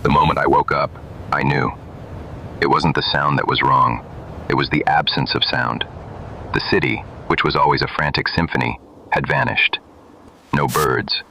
The moment I woke up, I knew. It wasn't the sound that was wrong. It was the absence of sound. The city, which was always a frantic symphony, had vanished. No birds.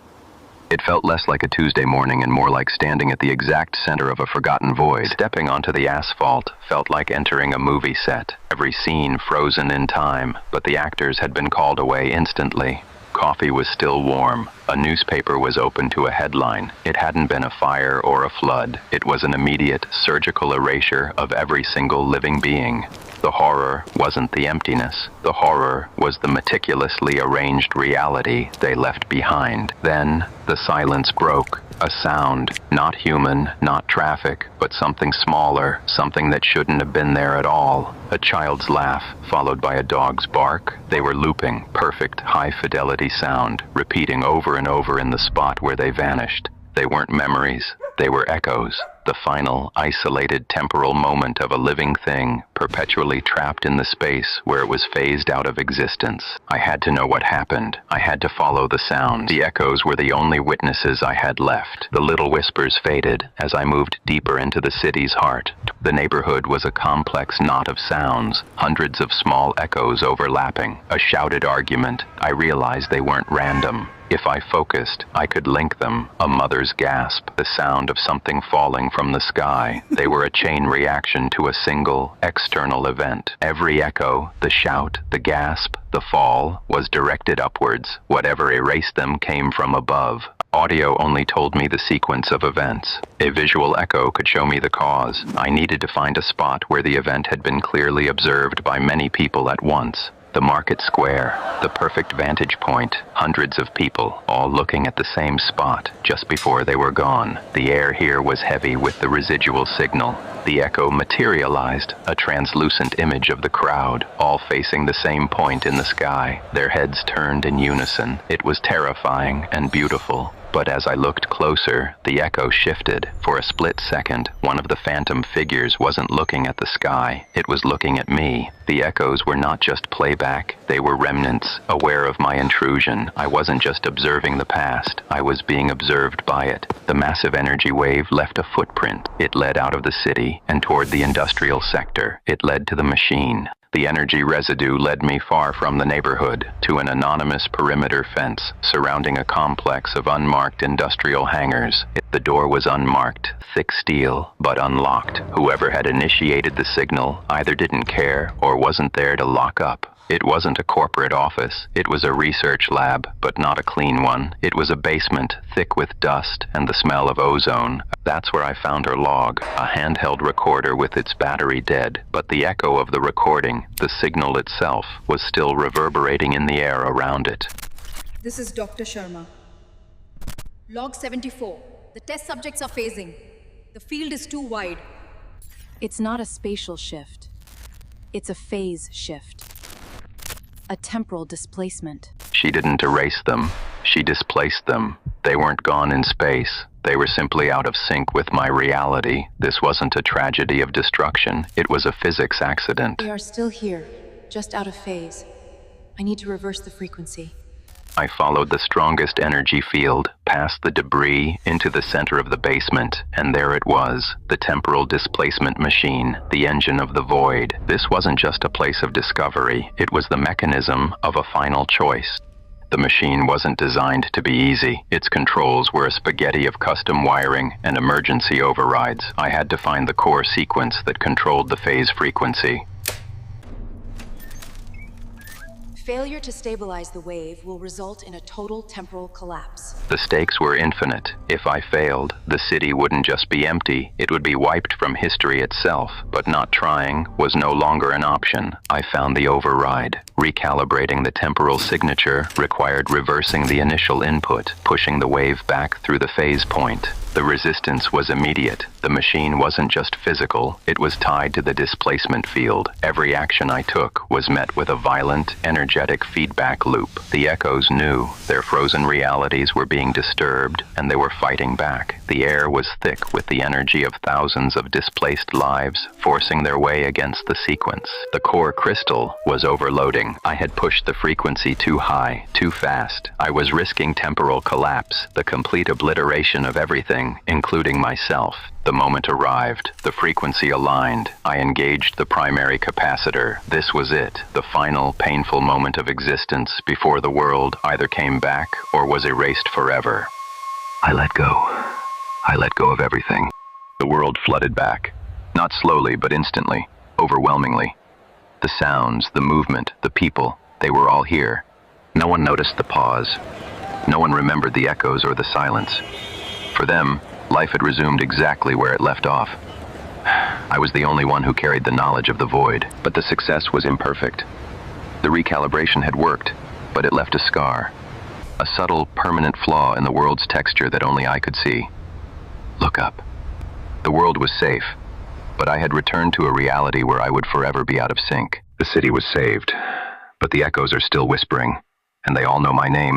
It felt less like a Tuesday morning and more like standing at the exact center of a forgotten void. Stepping onto the asphalt felt like entering a movie set, every scene frozen in time, but the actors had been called away instantly. Coffee was still warm. A newspaper was open to a headline. It hadn't been a fire or a flood. It was an immediate, surgical erasure of every single living being. The horror wasn't the emptiness. The horror was the meticulously arranged reality they left behind. Then, the silence broke. A sound, not human, not traffic, but something smaller, something that shouldn't have been there at all. A child's laugh, followed by a dog's bark. They were looping, perfect, high-fidelity sound, repeating over and over in the spot where they vanished. They weren't memories, they were echoes. The final, isolated temporal moment of a living thing, perpetually trapped in the space where it was phased out of existence. I had to know what happened. I had to follow the sound. The echoes were the only witnesses I had left. The little whispers faded as I moved deeper into the city's heart. The neighborhood was a complex knot of sounds, hundreds of small echoes overlapping. A shouted argument. I realized they weren't random. If I focused, I could link them. A mother's gasp, the sound of something falling from the sky. They were a chain reaction to a single, external event. Every echo, the shout, the gasp, the fall, was directed upwards. Whatever erased them came from above. Audio only told me the sequence of events. A visual echo could show me the cause. I needed to find a spot where the event had been clearly observed by many people at once. The market square, the perfect vantage point, hundreds of people, all looking at the same spot just before they were gone. The air here was heavy with the residual signal. The echo materialized, a translucent image of the crowd, all facing the same point in the sky, their heads turned in unison. It was terrifying and beautiful. But as I looked closer, the echo shifted. For a split second, one of the phantom figures wasn't looking at the sky, it was looking at me. The echoes were not just playback, they were remnants, aware of my intrusion. I wasn't just observing the past, I was being observed by it. The massive energy wave left a footprint. It led out of the city and toward the industrial sector. It led to the machine. The energy residue led me far from the neighborhood, to an anonymous perimeter fence surrounding a complex of unmarked industrial hangars. The door was unmarked, thick steel, but unlocked. Whoever had initiated the signal either didn't care or wasn't there to lock up. It wasn't a corporate office. It was a research lab, but not a clean one. It was a basement, thick with dust and the smell of ozone. That's where I found her log, a handheld recorder with its battery dead. But the echo of the recording, the signal itself, was still reverberating in the air around it. This is Dr. Sharma. Log 74. The test subjects are phasing. The field is too wide. It's not a spatial shift. It's a phase shift. A temporal displacement. She didn't erase them. She displaced them. They weren't gone in space. They were simply out of sync with my reality. This wasn't a tragedy of destruction. It was a physics accident. They are still here, just out of phase. I need to reverse the frequency. I followed the strongest energy field, past the debris, into the center of the basement, and there it was, the temporal displacement machine, the engine of the void. This wasn't just a place of discovery, it was the mechanism of a final choice. The machine wasn't designed to be easy. Its controls were a spaghetti of custom wiring and emergency overrides. I had to find the core sequence that controlled the phase frequency. Failure to stabilize the wave will result in a total temporal collapse. The stakes were infinite. If I failed, the city wouldn't just be empty, it would be wiped from history itself. But not trying was no longer an option. I found the override. Recalibrating the temporal signature required reversing the initial input, pushing the wave back through the phase point. The resistance was immediate. The machine wasn't just physical, it was tied to the displacement field. Every action I took was met with a violent, energetic feedback loop. The echoes knew their frozen realities were being disturbed, and they were fighting back. The air was thick with the energy of thousands of displaced lives, forcing their way against the sequence. The core crystal was overloading. I had pushed the frequency too high, too fast. I was risking temporal collapse, the complete obliteration of everything everything, including myself. The moment arrived, the frequency aligned. I engaged the primary capacitor. This was it, the final, painful moment of existence before the world either came back or was erased forever. I let go. I let go of everything. The world flooded back. Not slowly, but instantly, overwhelmingly. The sounds, the movement, the people, they were all here. No one noticed the pause. No one remembered the echoes or the silence. For them, life had resumed exactly where it left off. I was the only one who carried the knowledge of the void, but the success was imperfect. The recalibration had worked, but it left a scar. A subtle, permanent flaw in the world's texture that only I could see. Look up. The world was safe, but I had returned to a reality where I would forever be out of sync. The city was saved, but the echoes are still whispering, and they all know my name.